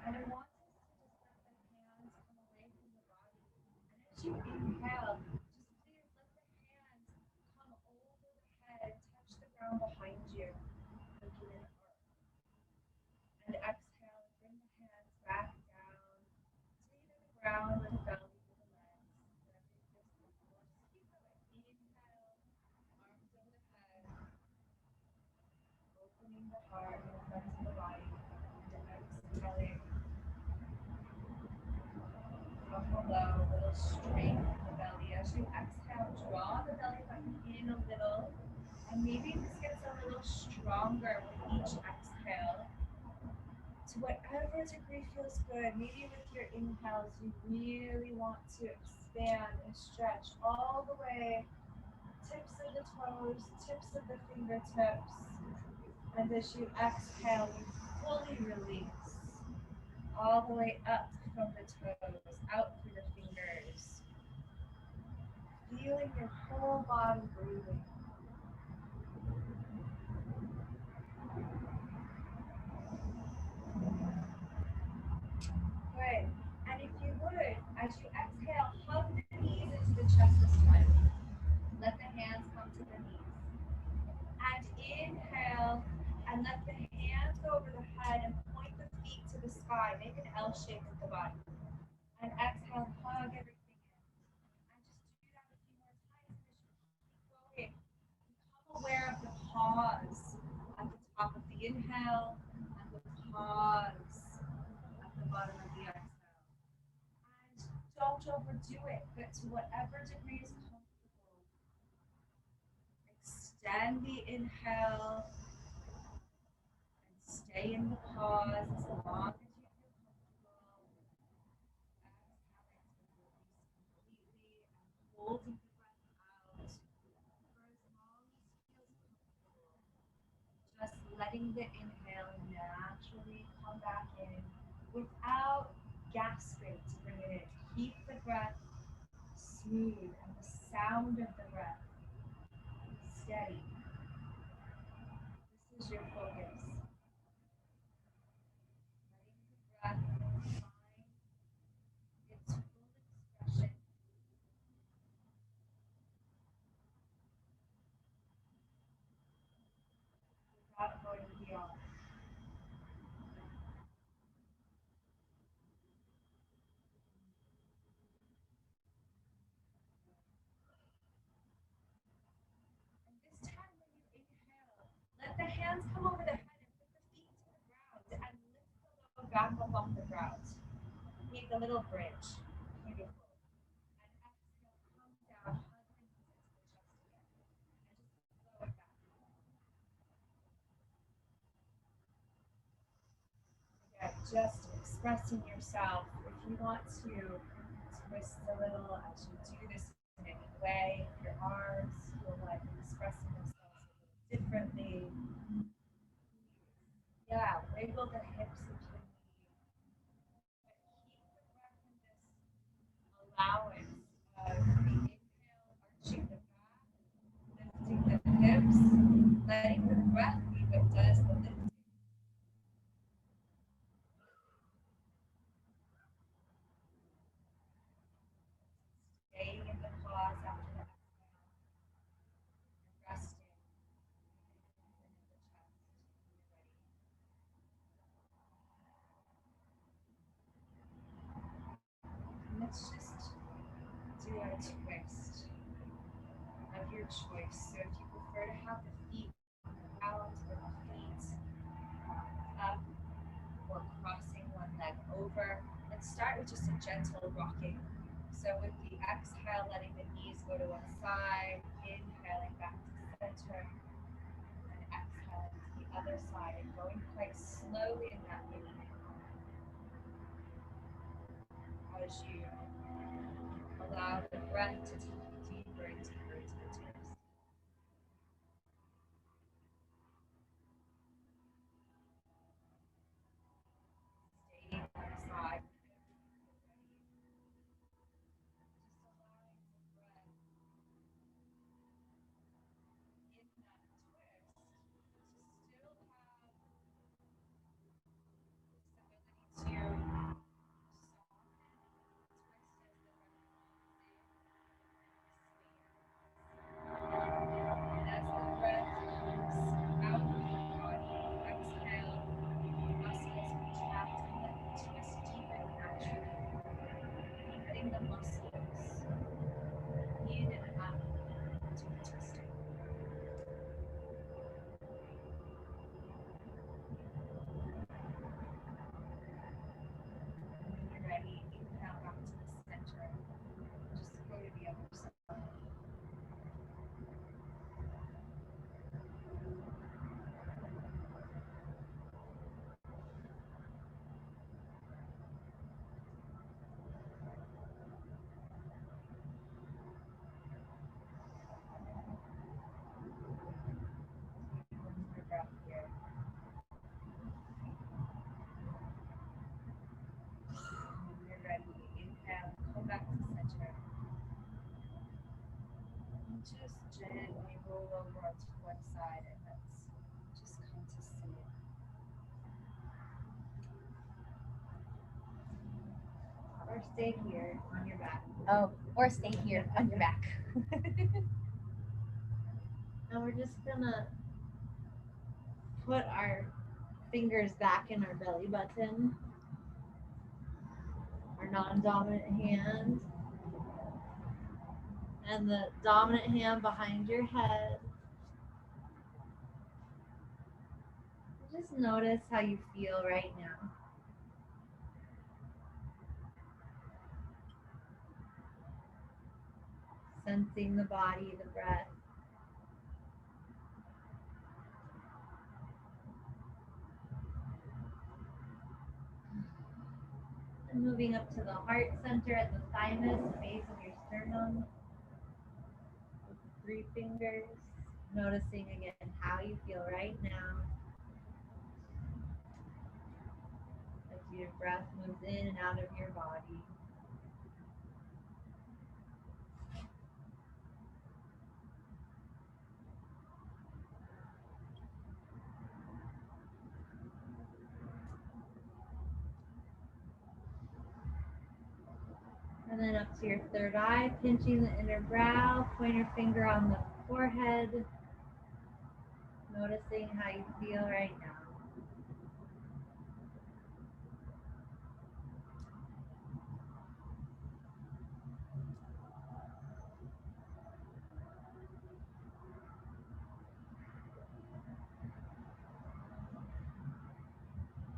And I want us to just let the hands come away from the body. And as you inhale, just please let the hands come over the head, touch the ground behind you, looking in arc. And exhale, bring the hands back down to either the ground or the belly or the legs, whatever you feel comfortable. Just keep going. Inhale, arms over the head, opening the heart in the front of the body. Exhaling from below, a little strength in the belly. As you exhale, draw the belly button in a little, and maybe this gets a little stronger with each exhale. To whatever degree feels good. Maybe with your inhales, you really want to expand and stretch all the way, tips of the toes, tips of the fingertips. And as you exhale, you fully release all the way up from the toes, out through the fingers. Feeling your whole body breathing. Good. And if you would, as you exhale, hug the knees into the chest this time. Let the hands come to the knees. And inhale, and let the hands go over the head and point the feet to the sky. Make an L shape with the body. And exhale, hug everything in. And just do that a few more times. And as you keep going, become aware of the pause at the top of the inhale and the pause at the bottom of the exhale. And don't overdo it, but to whatever degree is comfortable. Extend the inhale and stay in the pause as long as you feel comfortable. Exhaling to release completely and holding the breath out for as long as feels comfortable. Just letting the inhale naturally come back in without gasping to bring it in. Keep the breath smooth and the sound of the breath steady. This is your focus. Letting the breath find its full expression without going beyond. And this time when you inhale, let the hands come over the head and put the feet to the ground and lift the lower back up off the ground. Make a little bridge. Beautiful. And exhale, come down, hug the knees into the chest again. And just flow it back. Again, just expressing yourself. If you want to twist a little as you do this in any way, if your arms feel like expressing themselves a little differently. Yeah, wiggle the hips if you need. But keep the breath in this allowance of the inhale, arching the back, lifting the hips, letting the breath be what does the lifting. Staying in the pause after the exhale and resting in the chest. And let's just do a twist of your choice. So if you prefer to have the feet out or the feet up or crossing one leg over, let's start with just a gentle rocking. So with the exhale, letting the knees go to one side, inhaling back to center, and exhaling to the other side, and going quite slowly in that inhale as you allow the breath to take you deeper and deeper into the twist. Staying on the side. The muscles in and out to the twisting. When you're ready, inhale back to the center. Just go to the other side. One more breath here. When you're ready, inhale, come back to center. And just gently roll over to one side and let's just come to sit. Or stay here on your back. Oh, or stay here on your back. And we're just gonna put our fingers back in our belly button, our non-dominant hand, and the dominant hand behind your head. Just notice how you feel right now. Sensing the body, the breath. And moving up to the heart center at the thymus, the base of your sternum. With 3 fingers. Noticing again how you feel right now. your breath moves in and out of your body. And then up to your third eye, pinching the inner brow, pointer finger on the forehead, noticing how you feel right now.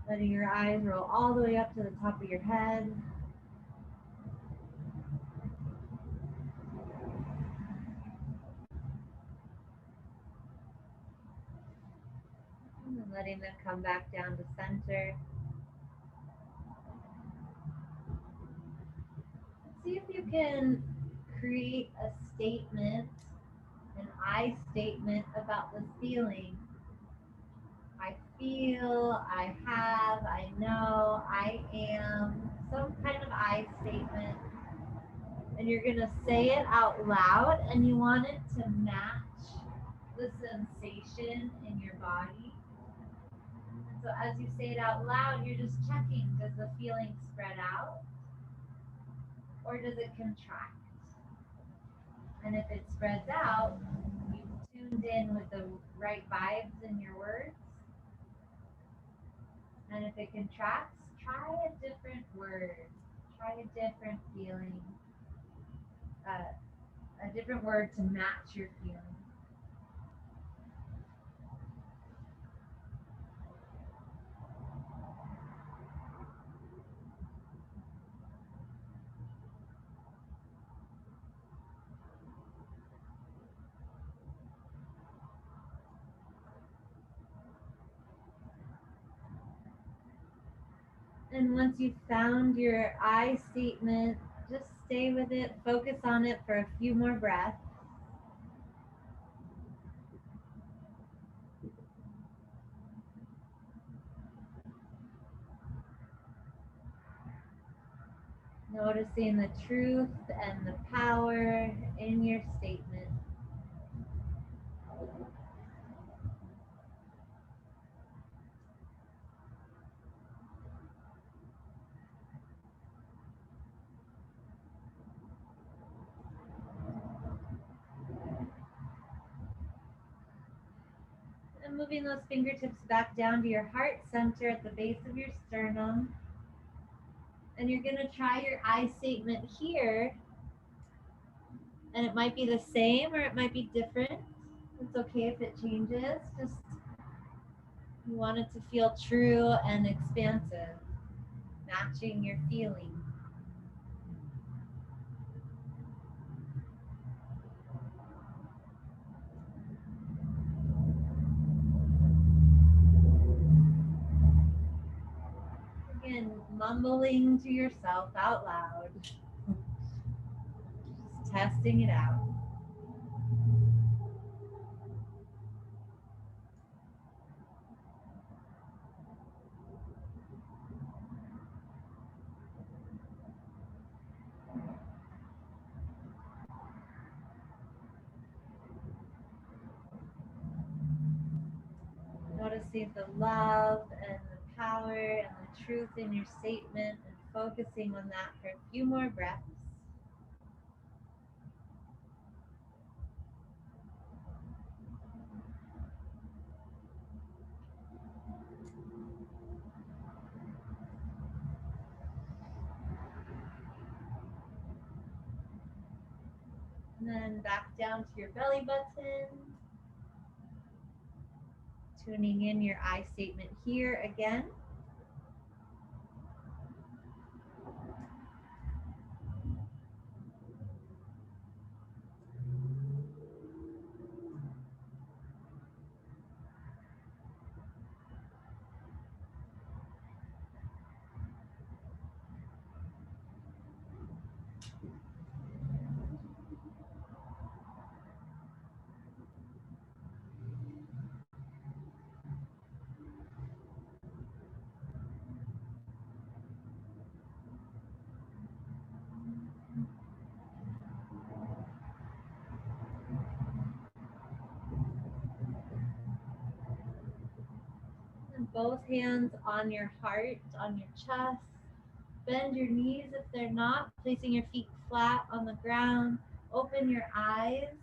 Letting your eyes roll all the way up to the top of your head. And then letting them come back down to center. See if you can create a statement, an I statement about this feeling. I feel, I have, I know, I am, some kind of I statement. And you're going to say it out loud, and you want it to match the sensation in your body. And so as you say it out loud, you're just checking, does the feeling spread out or does it contract? And if it spreads out, you've tuned in with the right vibes in your words. And if it contracts, try a different word, try a different feeling, a different word to match your feeling. And once you've found your I statement, just stay with it, focus on it for a few more breaths. Noticing the truth and the power in your statement. And moving those fingertips back down to your heart center at the base of your sternum. And you're going to try your I statement here. And it might be the same or it might be different. It's okay if it changes. Just you want it to feel true and expansive, matching your feeling. Again, mumbling to yourself out loud. Just testing it out. Noticing the love and the power and the truth in your statement and focusing on that for a few more breaths. And then back down to your belly button. Tuning in your I statement here again. both hands on your heart, on your chest. Bend your knees if they're not, placing your feet flat on the ground. Open your eyes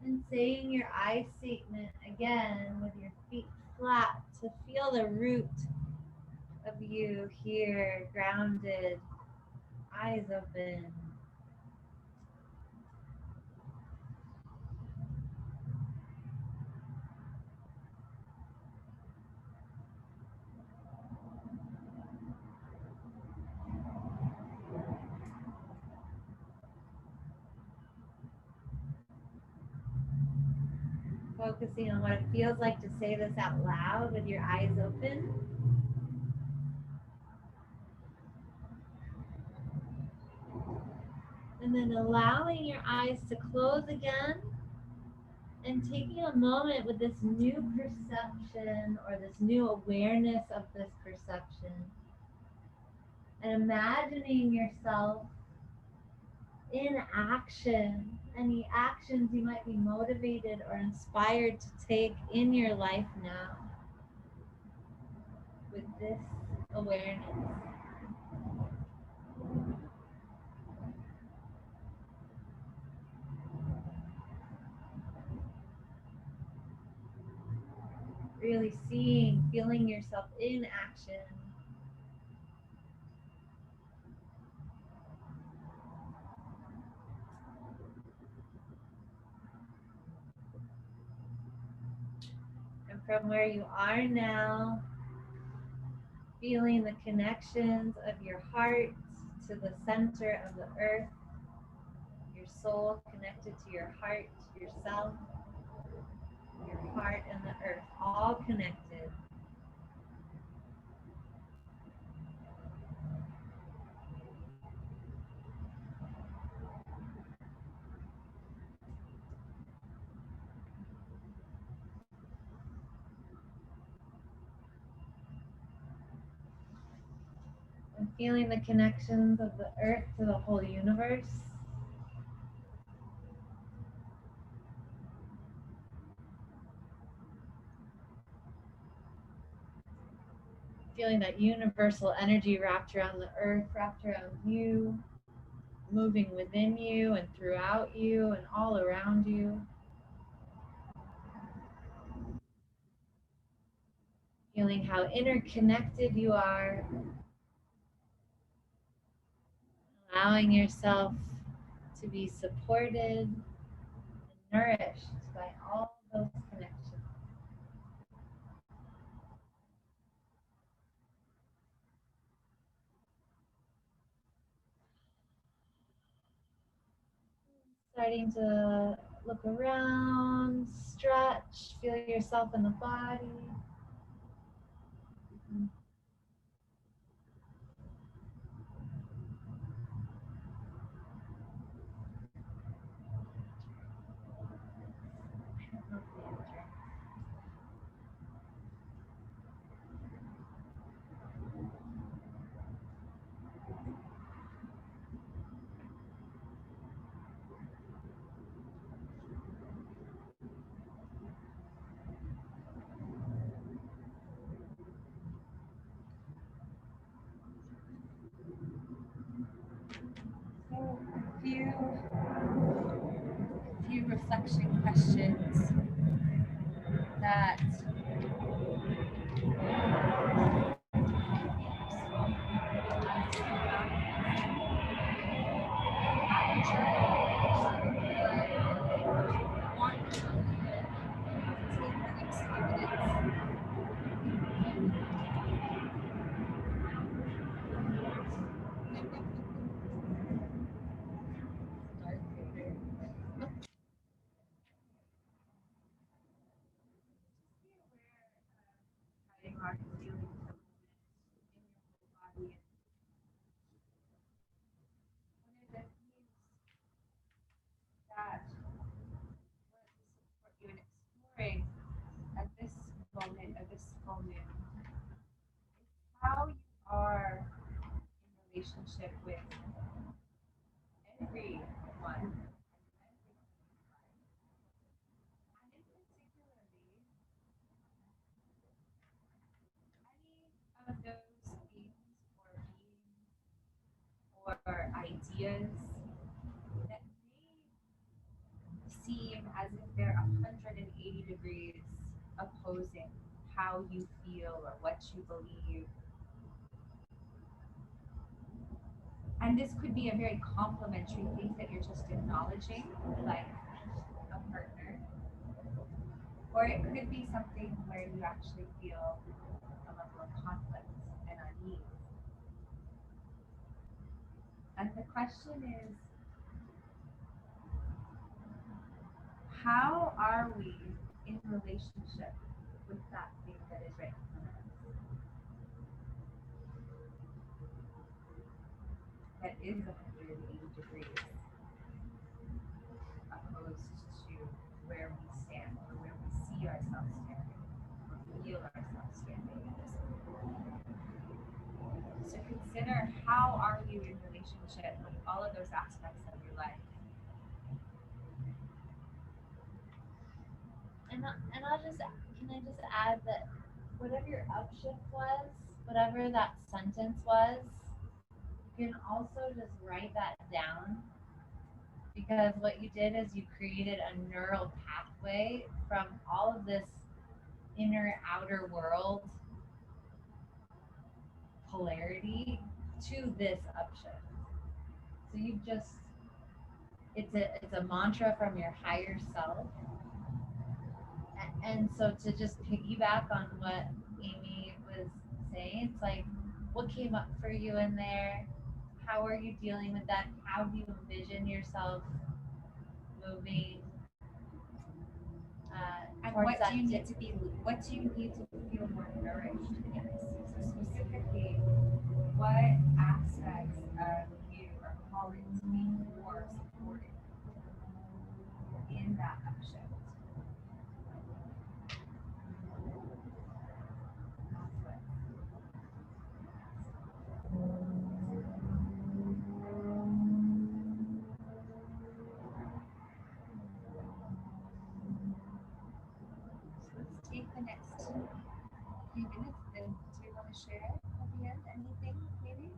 and saying your I statement again with your feet flat to feel the root of you here, grounded, eyes open. Focusing on what it feels like to say this out loud with your eyes open. And then allowing your eyes to close again and taking a moment with this new perception or this new awareness of this perception and imagining yourself in action, any actions you might be motivated or inspired to take in your life now with this awareness. Really seeing, feeling yourself in action. And from where you are now, feeling the connections of your heart to the center of the earth, your soul connected to your heart, yourself, your heart and the earth, all connected. And feeling the connections of the earth to the whole universe. Feeling that universal energy wrapped around the earth, wrapped around you, moving within you and throughout you and all around you. Feeling how interconnected you are. Allowing yourself to be supported and nourished by all those connections. Starting to look around, stretch, feel yourself in the body. So a few reflection questions that that want to support you in exploring at this moment, at this full moon, is how you are in relationship with everyone. And in particularly, ideas that may seem as if they're 180 degrees opposing how you feel or what you believe. And this could be a very complimentary thing that you're just acknowledging, like a partner. Or it could be something where you actually feel a level of conflict and unease. And the question is, how are we in relationship with that thing that is right in front of us? That is 180 degrees opposed to where we stand or where we see ourselves standing or feel ourselves standing in this moment. So consider, how are you in relationship with all of those aspects of your life? And I'll just, can I just add that whatever your upshift was, whatever that sentence was, you can also just write that down, because what you did is you created a neural pathway from all of this inner outer world polarity to this upshift. So you've just, it's a mantra from your higher self. And so to just piggyback on what Amy was saying, it's like, what came up for you in there? How are you dealing with that? How do you envision yourself moving? And towards what that do you need to feel more nourished in this? So specifically, what aspects of you are calling to be more supported in that upshift? Let's take the next few minutes, and do you want to share at the end anything, maybe?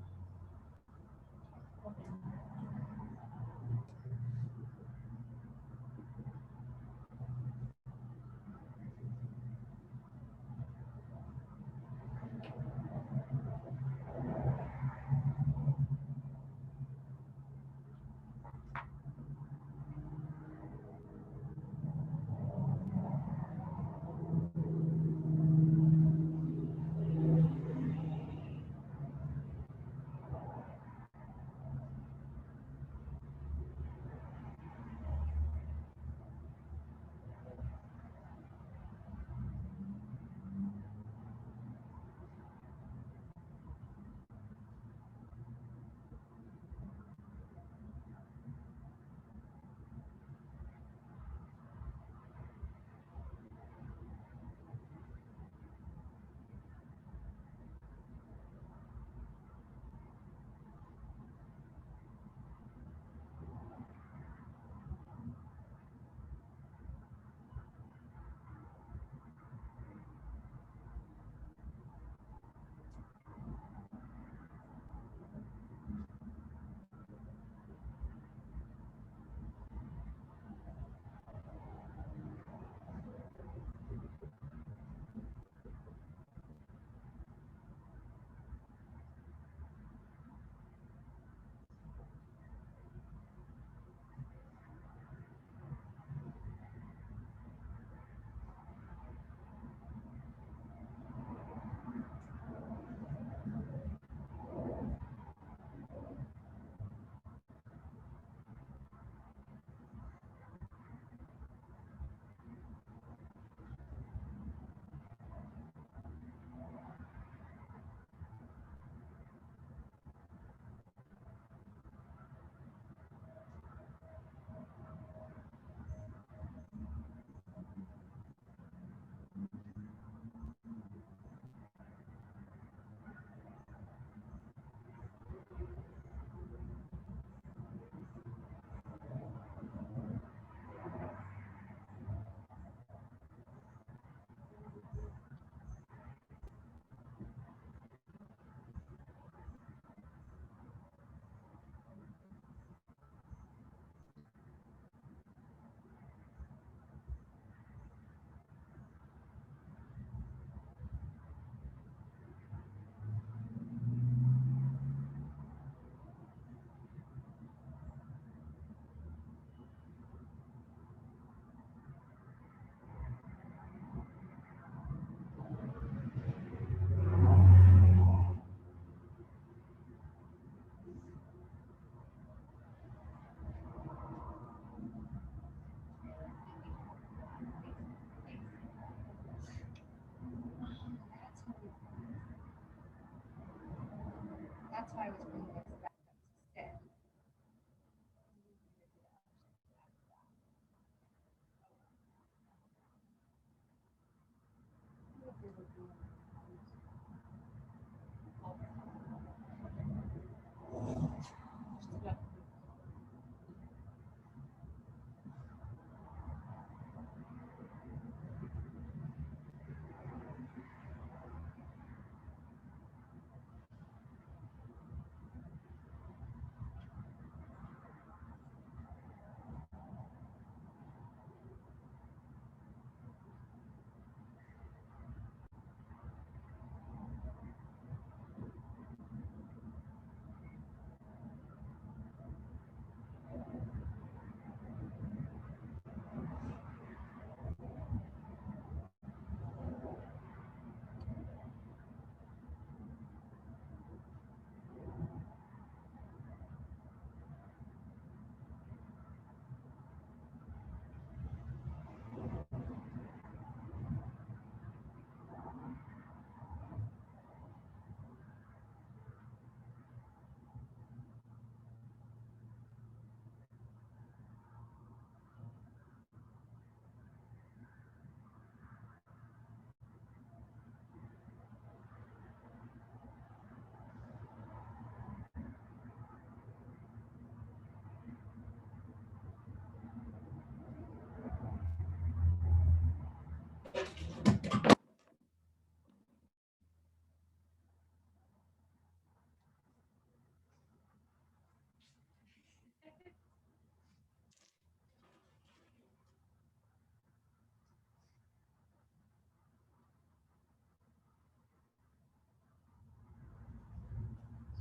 that's why I was bringing us back up to sit.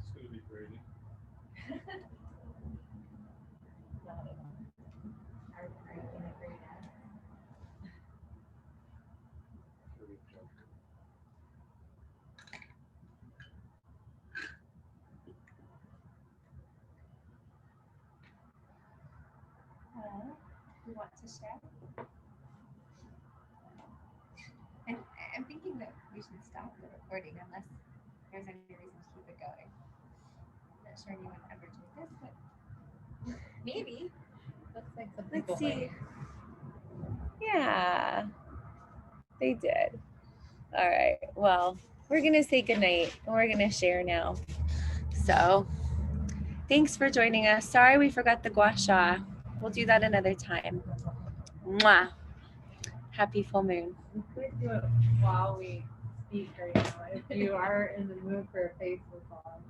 It's gonna be grading. Are you gonna grade us? Pretty junk. You want to share? And I'm thinking that we should stop the recording unless there's any reason to keep it going. I'm not sure anyone ever did this, but maybe. Looks like some Let's people see. might. Yeah, they did. All right. Well, we're going to say goodnight and we're going to share now. So thanks for joining us. Sorry we forgot the Gua Sha. We'll do that another time. Mwah. Happy full moon. We could do it while we speak right now if you are in the mood for a face massage.